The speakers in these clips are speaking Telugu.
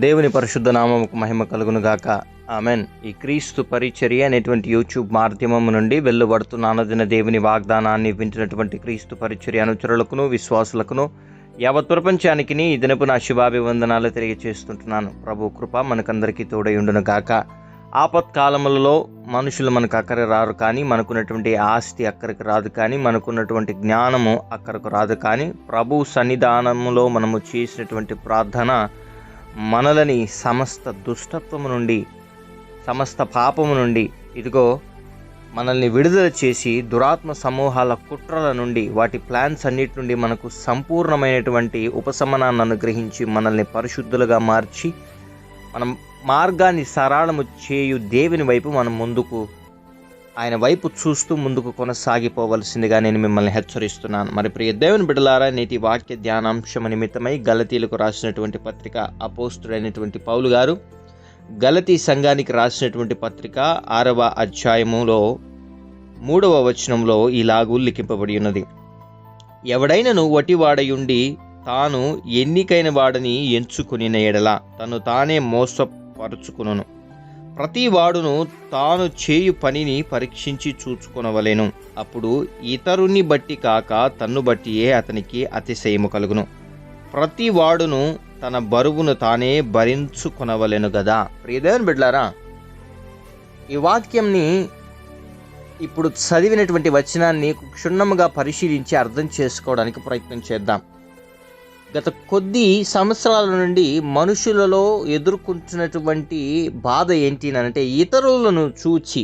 దేవుని పరిశుద్ధ నామముకు మహిమ కలుగును గాక. ఆమెన్. ఈ క్రీస్తు పరిచర్య అనేటువంటి యూట్యూబ్ మాధ్యమం నుండి వెలువడుతున్న అనుదిన దేవుని వాగ్దానాన్ని వింటున్నటువంటి క్రీస్తు పరిచర్య అనుచరులకును విశ్వాసులకును యావత్ ప్రపంచానికి ఈ దినపు నా శుభాభివందనాలు తెలియజేస్తుంటున్నాను. ప్రభు కృప మనకందరికీ తోడయుండును గాక. ఆపత్కాలములలో మనుషులు మనకు అక్కడికి రారు, కానీ మనకున్నటువంటి ఆస్తి అక్కడికి రాదు, కానీ మనకున్నటువంటి జ్ఞానము అక్కడికి రాదు, కానీ ప్రభు సన్నిధానములో మనము చేసినటువంటి ప్రార్థన మనలని సమస్త దుష్టత్వము నుండి, సమస్త పాపము నుండి, ఇదిగో మనల్ని విడుదల చేసి దురాత్మ సమూహాల కుట్రల నుండి, వాటి ప్లాన్స్ అన్నిటి నుండి మనకు సంపూర్ణమైనటువంటి ఉపశమనాన్ని అనుగ్రహించి మనల్ని పరిశుద్ధులుగా మార్చి మనం మార్గాన్ని సరళము చేయు దేవుని వైపు మనం ముందుకు, ఆయన వైపు చూస్తూ ముందుకు కొనసాగిపోవలసిందిగా నేను మిమ్మల్ని హెచ్చరిస్తున్నాను. మరి ప్రియ దేవుని బిడ్డలారా, నేటి వాక్య ధ్యానాంశం నిమిత్తమై గలతీలకు రాసినటువంటి పత్రిక అపోస్తుడైనటువంటి పౌలు గారు గలతీ సంఘానికి రాసినటువంటి పత్రిక 6వ అధ్యాయములో 3వ వచనంలో ఇలాగూ లిఖింపబడి ఉన్నది. ఎవడైనను వటివాడయుండి తాను ఎన్నికైన వాడని ఎంచుకుని ఎడల తను తానే మోసపరుచుకును. ప్రతి వాడును తాను చేయు పనిని పరీక్షించి చూచుకొనవలెను. అప్పుడు ఇతరుని బట్టి కాక తన్ను బట్టియే అతనికి అతిశయము కలుగును. ప్రతి వాడును తన బరువును తానే భరించుకొనవలెను గదా. ప్రియదేవుని బిడ్డలారా, ఈ వాక్యంని ఇప్పుడు చదివినటువంటి వచనాన్ని క్షుణ్ణముగా పరిశీలించి అర్థం చేసుకోవడానికి ప్రయత్నం చేద్దాం. గత కొద్ది సంవత్సరాల నుండి మనుషులలో ఎదుర్కొంటున్నటువంటి బాధ ఏంటి అంటే, ఇతరులను చూచి,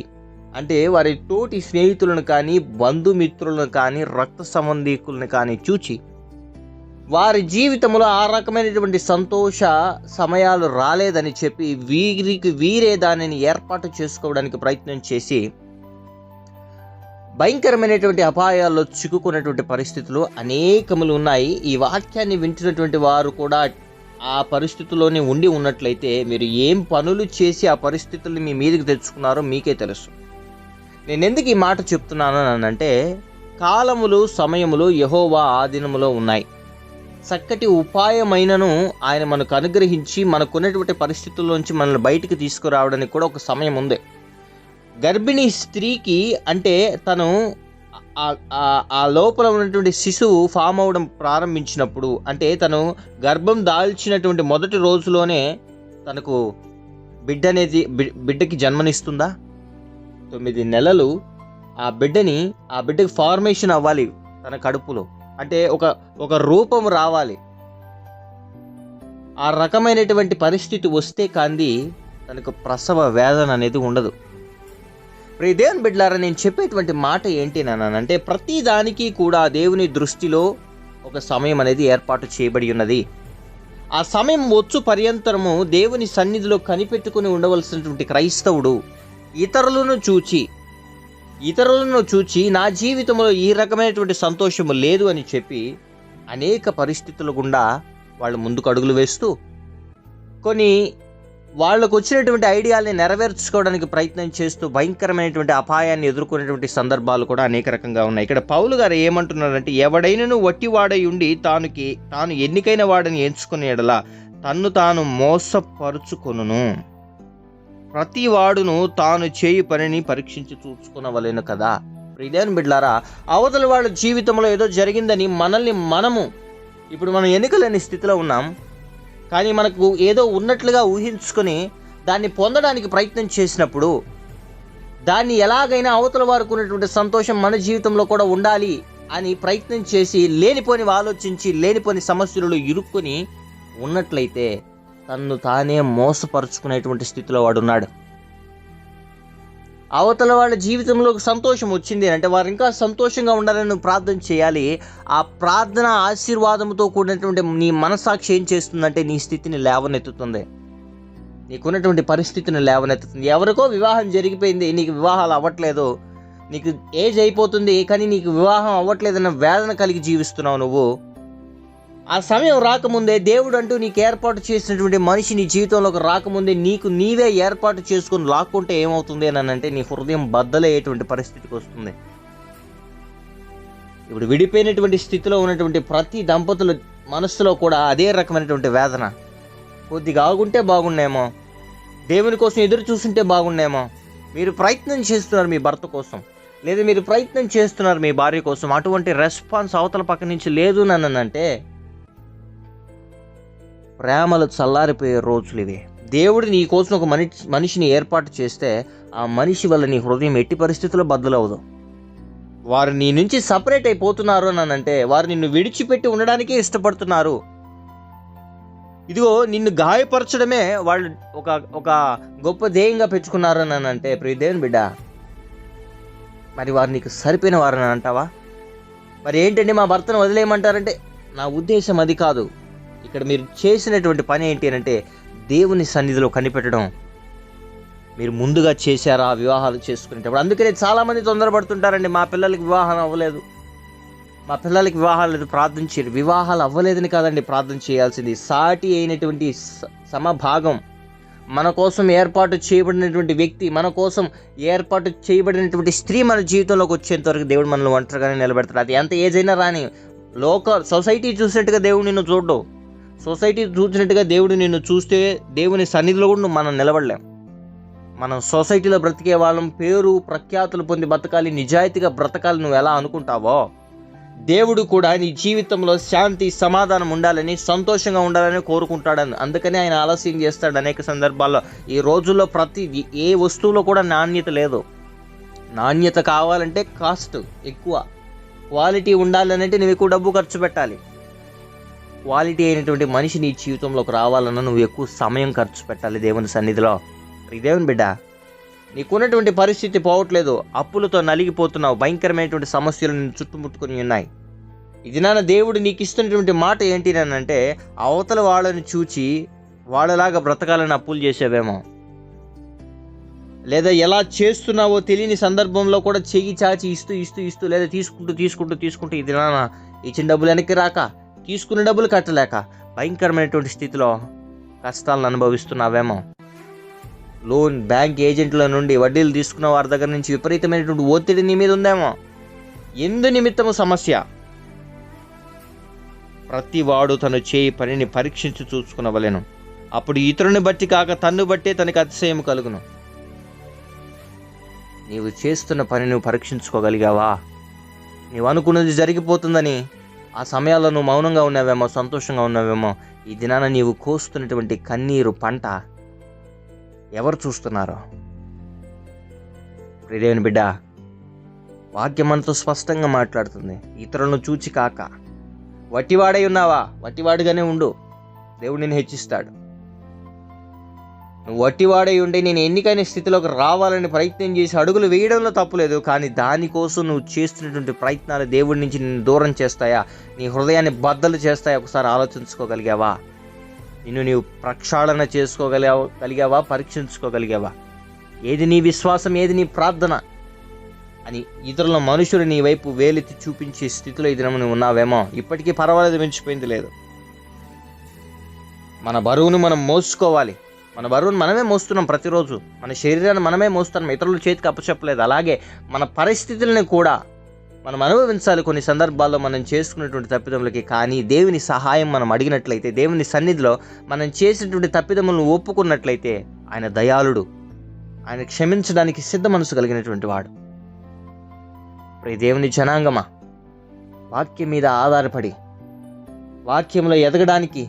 అంటే వారి తోటి స్నేహితులను కానీ బంధుమిత్రులను కానీ రక్త సంబంధీకులను కానీ చూచి వారి జీవితంలో ఆ రకమైనటువంటి సంతోష సమయాలు రాలేదని చెప్పి వీరికి వీరే దానిని ఏర్పాటు చేసుకోవడానికి ప్రయత్నం చేసి భయంకరమైనటువంటి అపాయాల్లో చిక్కుకున్నటువంటి పరిస్థితులు అనేకములు ఉన్నాయి. ఈ వాక్యాన్ని వింటున్నటువంటి వారు కూడా ఆ పరిస్థితుల్లోనే ఉండి ఉన్నట్లయితే మీరు ఏం పనులు చేసి ఆ పరిస్థితుల్ని మీ మీదకి తెచ్చుకున్నారో మీకే తెలుసు. నేను ఎందుకు ఈ మాట చెప్తున్నాను అంటే, కాలములు సమయములు యెహోవా ఆధీనములో ఉన్నాయి. చక్కటి ఉపాయమైనను ఆయన మనకు అనుగ్రహించి మనకున్నటువంటి పరిస్థితుల్లోంచి మనల్ని బయటికి తీసుకురావడానికి కూడా ఒక సమయం ఉంది. గర్భిణీ స్త్రీకి అంటే తను ఆ లోపల ఉన్నటువంటి శిశువు ఫామ్ అవడం ప్రారంభించినప్పుడు, అంటే తను గర్భం దాల్చినటువంటి మొదటి రోజులోనే తనకు బిడ్డకి జన్మనిస్తుందా? 9 నెలలు ఆ బిడ్డకి ఫార్మేషన్ అవ్వాలి తన కడుపులో, అంటే ఒక రూపం రావాలి. ఆ రకమైనటువంటి పరిస్థితి వస్తే కానీ తనకు ప్రసవ వేదన అనేది ఉండదు. ప్రియ దేవుని బిడ్డలారా, నేను చెప్పేటువంటి మాట ఏంటి అంటే, ప్రతి దానికి కూడా దేవుని దృష్టిలో ఒక సమయం అనేది ఏర్పాటు చేయబడి ఉన్నది. ఆ సమయం వచ్చు పర్యంతరము దేవుని సన్నిధిలో కనిపెట్టుకుని ఉండవలసినటువంటి క్రైస్తవుడు ఇతరులను చూచి నా జీవితంలో ఈ రకమైనటువంటి సంతోషము లేదు అని చెప్పి అనేక పరిస్థితుల గుండా వాళ్ళు ముందుకు అడుగులు వేస్తూ కొన్ని వాళ్ళకు వచ్చినటువంటి ఐడియాల్ని నెరవేర్చుకోవడానికి ప్రయత్నం చేస్తూ భయంకరమైనటువంటి అపాయాన్ని ఎదుర్కొనేటువంటి సందర్భాలు కూడా అనేక రకంగా ఉన్నాయి. ఇక్కడ పౌలు గారు ఏమంటున్నారంటే, ఎవడైనను వట్టివాడై ఉండి తాను ఎన్నికైన వాడని ఎంచుకునే ఎడల తన్ను తాను మోసపరుచుకొనును. ప్రతి వాడును తాను చేయు పనిని పరీక్షించి చూసుకునవలెను కదా. ప్రియదేవుని బిడ్డలారా, అవతల వాళ్ళ జీవితంలో ఏదో జరిగిందని మనము ఇప్పుడు మనం ఎన్నికలేని స్థితిలో ఉన్నాం, కానీ మనకు ఏదో ఉన్నట్లుగా ఊహించుకొని దాన్ని పొందడానికి ప్రయత్నం చేసినప్పుడు, దాన్ని ఎలాగైనా అవతల వారికి ఉన్నటువంటి సంతోషం మన జీవితంలో కూడా ఉండాలి అని ప్రయత్నం చేసి లేనిపోని ఆలోచించి లేనిపోని సమస్యలలో ఇరుక్కొని ఉన్నట్లయితే తన్ను తానే మోసపరుచుకునేటువంటి స్థితిలో వాడున్నాడు. అవతల వాళ్ళ జీవితంలో సంతోషం వచ్చింది అంటే వారు ఇంకా సంతోషంగా ఉండాలని నువ్వు ప్రార్థన చేయాలి. ఆ ప్రార్థన ఆశీర్వాదంతో కూడినటువంటి నీ మనస్సాక్షి ఏం చేస్తుందంటే నీ స్థితిని లేవనెత్తుతుంది, నీకున్నటువంటి పరిస్థితిని లేవనెత్తుతుంది. ఎవరికో వివాహం జరిగిపోయింది, నీకు వివాహాలు అవ్వట్లేదు, నీకు ఏజ్ అయిపోతుంది కానీ నీకు వివాహం అవ్వట్లేదన్న వేదన కలిగి జీవిస్తున్నావు నువ్వు. ఆ సమయం రాకముందే దేవుడు అంటూ నీకు ఏర్పాటు చేసినటువంటి మనిషి నీ జీవితంలోకి రాకముందే నీవే ఏర్పాటు చేసుకుని లాక్కుంటే ఏమవుతుంది అని అంటే, నీ హృదయం బద్దలయ్యేటువంటి పరిస్థితికి వస్తుంది. ఇప్పుడు విడిపోయినటువంటి స్థితిలో ఉన్నటువంటి ప్రతి దంపతుల మనస్సులో కూడా అదే రకమైనటువంటి వేదన. కొద్దిగా ఆగుంటే బాగుండేమో, దేవుని కోసం ఎదురు చూస్తుంటే బాగుండేమో. మీరు ప్రయత్నం చేస్తున్నారు మీ భర్త కోసం, లేదా మీరు ప్రయత్నం చేస్తున్నారు మీ భార్య కోసం, అటువంటి రెస్పాన్స్ అవతల పక్క నుంచి లేదు నన్నంటే ప్రేమలు చల్లారిపోయే రోజులు ఇవి. దేవుడు నీ కోసం ఒక మనిషిని ఏర్పాటు చేస్తే ఆ మనిషి వల్ల నీ హృదయం ఎట్టి పరిస్థితుల్లో బద్దలవదు. వారు నీ నుంచి సపరేట్ అయిపోతున్నారు అనంటే వారు నిన్ను విడిచిపెట్టి ఉండడానికే ఇష్టపడుతున్నారు. ఇదిగో నిన్ను గాయపరచడమే వాళ్ళు ఒక గొప్ప ధ్యేయంగా పెంచుకున్నారు అని అంటే, ప్రియ దేవుని బిడ్డ, మరి వారు నీకు సరిపోయిన వారని అంటావా? మరి ఏంటంటే మా భర్తను వదిలేయమంటారంటే, నా ఉద్దేశం అది కాదు. ఇక్కడ మీరు చేసినటువంటి పని ఏంటి అంటే దేవుని సన్నిధిలో కనిపెట్టడం. మీరు ముందుగా చేశారా వివాహాలు చేసుకునేటప్పుడు? అందుకనే చాలామంది తొందరపడుతుంటారండి, మా పిల్లలకి వివాహం అవ్వలేదు, మా పిల్లలకి వివాహాలు లేదు, ప్రార్థన చేయాలి. వివాహాలు అవ్వలేదని కాదండి ప్రార్థన చేయాల్సింది. సాటి అయినటువంటి సమభాగం, మన కోసం ఏర్పాటు చేయబడినటువంటి వ్యక్తి, మన కోసం ఏర్పాటు చేయబడినటువంటి స్త్రీ మన జీవితంలోకి వచ్చేంత వరకు దేవుడు మనల్ని ఒంటరిగానే నిలబెడతాడు. అది ఎంత ఏజ్ అయినా రాని. సొసైటీ చూసినట్టుగా దేవుడు నిన్ను చూడడు. సొసైటీ చూసినట్టుగా దేవుడు నిన్ను చూస్తే దేవుని సన్నిధిలో కూడా మనం నిలబడలేం. మనం సొసైటీలో బ్రతికే వాళ్ళం, పేరు ప్రఖ్యాతులు పొంది బ్రతకాలి, నిజాయితీగా బ్రతకాలి నువ్వు ఎలా అనుకుంటావో, దేవుడు కూడా నీ జీవితంలో శాంతి సమాధానం ఉండాలని, సంతోషంగా ఉండాలని కోరుకుంటాడని. అందుకని ఆయన ఆలస్యం చేస్తాడు అనేక సందర్భాల్లో. ఈ రోజుల్లో ప్రతి ఏ వస్తువులో కూడా నాణ్యత లేదు. నాణ్యత కావాలంటే కాస్ట్ ఎక్కువ, క్వాలిటీ ఉండాలనంటే నువ్వు ఎక్కువ డబ్బు ఖర్చు పెట్టాలి. క్వాలిటీ అయినటువంటి మనిషి నీ జీవితంలోకి రావాలన్నా నువ్వు ఎక్కువ సమయం ఖర్చు పెట్టాలి దేవుని సన్నిధిలో. దేవుని బిడ్డ, నీకున్నటువంటి పరిస్థితి పోవట్లేదు, అప్పులతో నలిగిపోతున్నావు, భయంకరమైనటువంటి సమస్యలు నిన్ను చుట్టుముట్టుకుని ఉన్నాయి. ఇది నాన్న దేవుడు నీకు ఇస్తున్నటువంటి మాట ఏంటి అంటే, అవతల వాళ్ళని చూచి వాళ్ళలాగా బ్రతకాలని అప్పులు చేసేవేమో, లేదా ఎలా చేస్తున్నావో తెలియని సందర్భంలో కూడా చెయ్యి చాచి ఇస్తూ లేదా తీసుకుంటూ ఇది నాన్న ఇచ్చిన డబ్బులు వెనక్కి రాక, తీసుకున్న డబ్బులు కట్టలేక భయంకరమైనటువంటి స్థితిలో కష్టాలను అనుభవిస్తున్నావేమో. లోన్ బ్యాంక్ ఏజెంట్ల నుండి వడ్డీలు తీసుకున్న వారి దగ్గర నుంచి విపరీతమైనటువంటి ఒత్తిడి నీ మీద ఉందేమో. ఎందు నిమిత్తము సమస్య? ప్రతి వాడు తను చేయి పనిని పరీక్షించి చూసుకునవలెను, అప్పుడు ఇతరుని బట్టి కాక తన్ను బట్టే తనకు అతిశయం కలుగును. నీవు చేస్తున్న పని నువ్వు పరీక్షించుకోగలిగావా? నీవు అనుకున్నది జరిగిపోతుందని ఆ సమయాల్లో నువ్వు మౌనంగా ఉన్నావేమో, సంతోషంగా ఉన్నావేమో. ఈ దినాన నీవు కోస్తున్నటువంటి కన్నీరు పంట ఎవరు చూస్తున్నారో? ప్రియదేవుని బిడ్డ, వాక్యం అంతా స్పష్టంగా మాట్లాడుతుంది. ఇతరులను చూచి కాక వట్టివాడై ఉన్నావా? వట్టివాడుగానే ఉండు, దేవుడు నిన్ను హెచ్చిస్తాడు. నువ్వు వట్టివాడై ఉండి నేను ఎన్నికైన స్థితిలోకి రావాలని ప్రయత్నం చేసి అడుగులు వేయడంలో తప్పులేదు, కానీ దానికోసం నువ్వు చేస్తున్నటువంటి ప్రయత్నాలు దేవుడి నుంచి నిన్ను దూరం చేస్తాయా? నీ హృదయాన్ని బద్దలు చేస్తాయా? ఒకసారి ఆలోచించుకోగలిగావా? నిన్ను నీవు ప్రక్షాళన చేసుకోగలిగావా? పరీక్షించుకోగలిగావా? ఏది నీ విశ్వాసం, ఏది నీ ప్రార్థన అని ఇతరుల మనుషులు నీ వైపు వేలెత్తి చూపించే స్థితిలో ఈ దినం నువ్వు ఉన్నావేమో. ఇప్పటికీ పర్వాలేదు, మించిపోయింది లేదు. మన బరువును మనం మోసుకోవాలి. మన బరువును మనమే మోస్తున్నాం ప్రతిరోజు. మన శరీరాన్ని మనమే మోస్తున్నాం, ఇతరుల చేతికి అప్పచెప్పలేదు. అలాగే మన పరిస్థితులను కూడా మనం అనుభవించాలి కొన్ని సందర్భాల్లో మనం చేసుకున్నటువంటి తప్పిదములకి. కానీ దేవుని సహాయం మనం అడిగినట్లయితే, దేవుని సన్నిధిలో మనం చేసినటువంటి తప్పిదములను ఒప్పుకున్నట్లయితే, ఆయన దయాళుడు, ఆయన క్షమించడానికి సిద్ధ మనసు కలిగినటువంటి వాడు. ఇప్పుడు దేవుని జనాంగమా, వాక్యం మీద ఆధారపడి వాక్యంలో ఎదగడానికి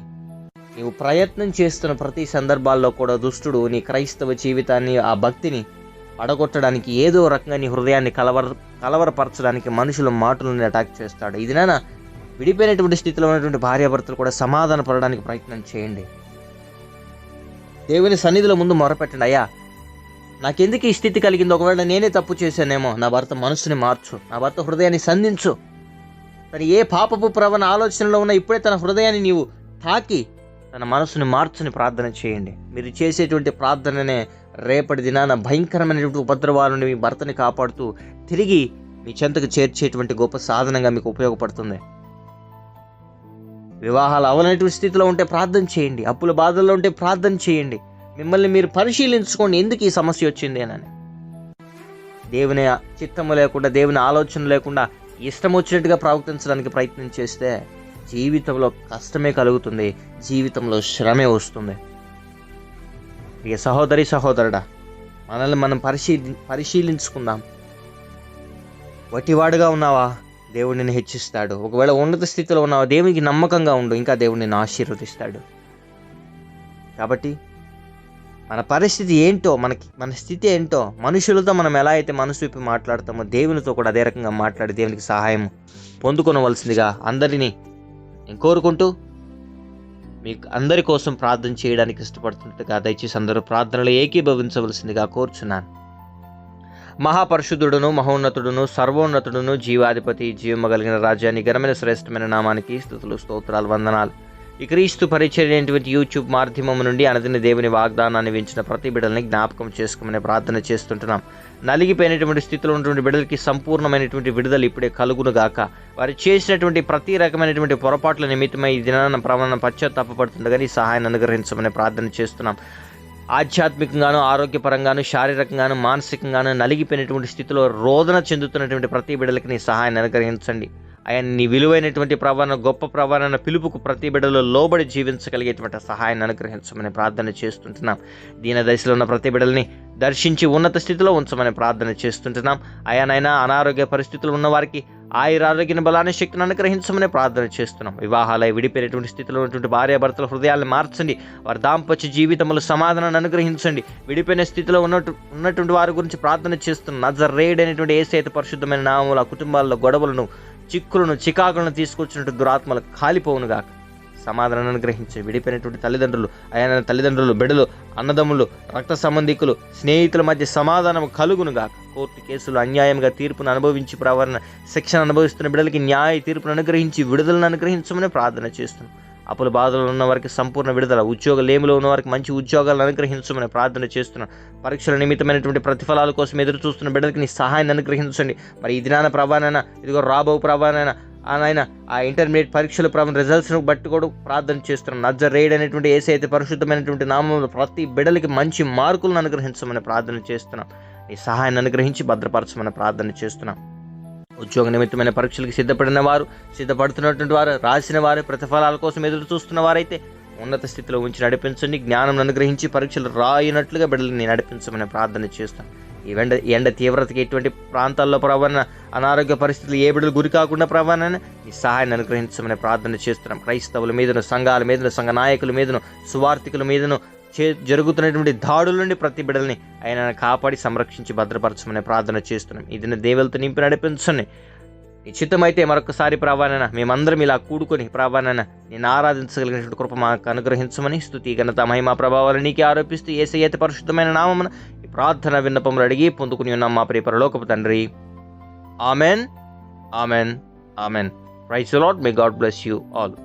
నీవు ప్రయత్నం చేస్తున్న ప్రతి సందర్భాల్లో కూడా దుష్టుడు నీ క్రైస్తవ జీవితాన్ని, ఆ భక్తిని పడగొట్టడానికి, ఏదో రకంగా నీ హృదయాన్ని కలవరపరచడానికి మనుషుల మాటలను అటాక్ చేస్తాడు. ఇదినా విడిపోయినటువంటి స్థితిలో ఉన్నటువంటి భార్యాభర్తలు కూడా సమాధాన పడడానికి ప్రయత్నం చేయండి. దేవుని సన్నిధిలో ముందు మొరపెట్టండి, అయ్యా నాకెందుకు ఈ స్థితి కలిగింది? ఒకవేళ నేనే తప్పు చేశానేమో, నా భర్త మనసుని మార్చు, నా భర్త హృదయాన్ని సంధించు. తను ఏ పాపపు ప్రవణ ఆలోచనలో ఉన్నా ఇప్పుడే తన హృదయాన్ని నీవు తాకి తన మనసుని మార్చుని ప్రార్థన చేయండి. మీరు చేసేటువంటి ప్రార్థననే రేపటి దినాన భయంకరమైనటువంటి ఉపద్రవాల నుండి మీ భర్తని కాపాడుతూ తిరిగి మీ చెంతకు చేర్చేటువంటి గొప్ప సాధనంగా మీకు ఉపయోగపడుతుంది. వివాహాలు అవనటువంటి స్థితిలో ఉంటే ప్రార్థన చేయండి, అప్పుల బాధల్లో ఉంటే ప్రార్థన చేయండి. మిమ్మల్ని మీరు పరిశీలించుకోండి, ఎందుకు ఈ సమస్య వచ్చింది అని. దేవుని చిత్తము లేకుండా, దేవుని ఆలోచన లేకుండా ఇష్టం వచ్చినట్టుగా ప్రవర్తించడానికి ప్రయత్నం చేస్తే జీవితంలో కష్టమే కలుగుతుంది, జీవితంలో శ్రమే వస్తుంది. ఇక సహోదరి సహోదరుడా, మనల్ని మనం పరిశీలించుకుందాం. వటివాడుగా ఉన్నావా? దేవుడు నిన్ను హెచ్చిస్తాడు. ఒకవేళ ఉన్నత స్థితిలో ఉన్నావా? దేవునికి నమ్మకంగా ఉండు, ఇంకా దేవుడు నిన్ను ఆశీర్వదిస్తాడు. కాబట్టి మన పరిస్థితి ఏంటో, మన స్థితి ఏంటో, మనుషులతో మనం ఎలా అయితే మనసు విప్పి మాట్లాడతామో దేవునితో కూడా అదే రకంగా మాట్లాడి దేవునికి సహాయం పొందుకొనవలసిందిగా అందరినీ నేను కోరుకుంటూ, మీకు అందరి కోసం ప్రార్థన చేయడానికి ఇష్టపడుతున్నట్టుగా దయచేసి అందరూ ప్రార్థనలు ఏకీభవించవలసిందిగా కోరుచున్నాను. మహాపరిశుద్ధుడును, మహోన్నతుడును, సర్వోన్నతుడును, జీవాధిపతి, జీవము కలిగిన రాజ్యాన్ని ఘనమైన శ్రేష్టమైన నామానికి స్తుతులు, స్తోత్రాలు, వందనాలు. ఈ క్రీస్తు పరిచర్యటువంటి యూట్యూబ్ మాధ్యమం నుండి అనదిన దేవుని వాగ్దానాన్ని వించిన ప్రతి బిడ్డల్ని జ్ఞాపకం చేసుకోమని ప్రార్థన చేస్తుంటున్నాం. నలిగిపోయినటువంటి స్థితిలో ఉన్నటువంటి బిడ్డలకి సంపూర్ణమైనటువంటి విడుదల ఇప్పుడే కలుగును గాక. వారు చేసినటువంటి ప్రతి రకమైనటువంటి పొరపాట్ల నిమిత్తమై ఈ దినాన ప్రమాణం పశ్చాత్తాపడుతుండగా నీ సహాయాన్ని అనుగ్రహించమని ప్రార్థన చేస్తున్నాం. ఆధ్యాత్మికంగాను, ఆరోగ్యపరంగాను, శారీరకంగాను, మానసికంగాను నలిగిపోయినటువంటి స్థితిలో రోదన చెందుతున్నటువంటి ప్రతి బిడ్డలకి నీ సహాయాన్ని అనుగ్రహించండి. ఆయన నీ విలువైనటువంటి ప్రవణ, గొప్ప ప్రవణ పిలుపుకు ప్రతి బిడ్డలో లోబడి జీవించగలిగేటువంటి సహాయాన్ని అనుగ్రహించమని ప్రార్థన చేస్తుంటున్నాం. దీన దశలో ఉన్న ప్రతి బిడ్డల్ని దర్శించి ఉన్నత స్థితిలో ఉంచమని ప్రార్థన చేస్తుంటున్నాం. ఆయనైనా అనారోగ్య పరిస్థితులు ఉన్న వారికి ఆయురారోగ్య బలాన్ని, శక్తిని అనుగ్రహించమని ప్రార్థన చేస్తున్నాం. వివాహాలై విడిపోయినటువంటి స్థితిలో ఉన్నటువంటి భార్యాభర్తల హృదయాలను మార్చండి. వారి దాంపత్య జీవితంలో సమాధానాన్ని అనుగ్రహించండి. విడిపోయిన స్థితిలో ఉన్నటువంటి వారి గురించి ప్రార్థన చేస్తున్నాం. నజరేయుడైనటువంటి యేసు పరిశుద్ధమైన నామములో ఆ కుటుంబాల్లో గొడవలను, చిక్కులను, చికాకులను తీసుకొచ్చినట్టు దురాత్మలకు కాలిపోవునుగాక. సమాధానాన్ని అనుగ్రహించి విడిపోయినటువంటి తల్లిదండ్రులు, బిడ్డలు, అన్నదమ్ములు, రక్త సంబంధికులు, స్నేహితుల మధ్య సమాధానం కలుగునుగాక. కోర్టు కేసులు అన్యాయంగా తీర్పును అనుభవించి శిక్షణ అనుభవిస్తున్న బిడ్డలకి న్యాయ తీర్పును అనుగ్రహించి విడుదలను అనుగ్రహించమని ప్రార్థన చేస్తున్నాం. అప్పుల బాధలు ఉన్న వారికి సంపూర్ణ విడుదల, ఉద్యోగలేమిలో ఉన్న వారికి మంచి ఉద్యోగాలను అనుగ్రహించమని ప్రార్థన చేస్తున్నాం. పరీక్షల నిమిత్తమైనటువంటి ప్రతిఫలాల కోసం ఎదురు చూస్తున్న బిడ్డలకి నీ సహాయాన్ని అనుగ్రహించండి. మరి ఈ దినాన ప్రభానైనా, ఇదిగో రాబో ప్రభానైనా, ఆయన ఆ ఇంటర్మీడియట్ పరీక్షల రిజల్ట్స్ను బట్టి కూడా ప్రార్థన చేస్తున్నాం. నజరేయుడైనటువంటి యేసు పరిశుద్ధమైనటువంటి నామంలో ప్రతి బిడ్డలకి మంచి మార్కులను అనుగ్రహించమని ప్రార్థన చేస్తున్నాం. ఈ సహాయాన్ని అనుగ్రహించి భద్రపరచమని ప్రార్థన చేస్తున్నాం. ఉద్యోగ నిమిత్తమైన పరీక్షలకు సిద్ధపడుతున్నటువంటి వారు, రాసిన వారు, ప్రతిఫలాల కోసం ఎదురు చూస్తున్న వారైతే ఉన్నత స్థితిలో ఉంచి నడిపించండి. జ్ఞానం అనుగ్రహించి పరీక్షలు రాయినట్లుగా బిడ్డలని నడిపించమని ప్రార్థన చేస్తాం. ఈ ఎండ తీవ్రతకి ఎటువంటి ప్రాంతాల్లో ప్రవణ అనారోగ్య పరిస్థితులు ఏ బిడ్డలు గురి కాకుండా ప్రవణ ఈ సహాయాన్ని అనుగ్రహించమని ప్రార్థన చేస్తున్నాం. క్రైస్తవుల మీదను, సంఘాల మీదను, సంఘ నాయకుల మీదను, సువార్థికుల మీదను జరుగుతున్నటువంటి దాడుల నుండి ప్రతి బిడ్డల్ని ఆయన కాపాడి సంరక్షించి భద్రపరచమని ప్రార్థన చేస్తున్నాం. ఇది దేవులతో నింపి నడిపించండి. నిశ్చితమైతే మరొకసారి ప్రభానైనా మేమందరం ఇలా కూడుకొని ప్రభానైనా నేను ఆరాధించగలిగినటువంటి కృప మాకు అనుగ్రహించమని స్తుతి, ఘనత, మహిమ, ప్రభావాలు నీకే ఆరోపిస్తూ యేసయ్య పరిశుద్ధమైన నామమున ఈ ప్రార్థన విన్నపములు అడిగి పొందుకుని ఉన్నాం మా ప్రియ పరలోకపు తండ్రి. Amen, amen, amen. Praise the Lord. May God bless you all.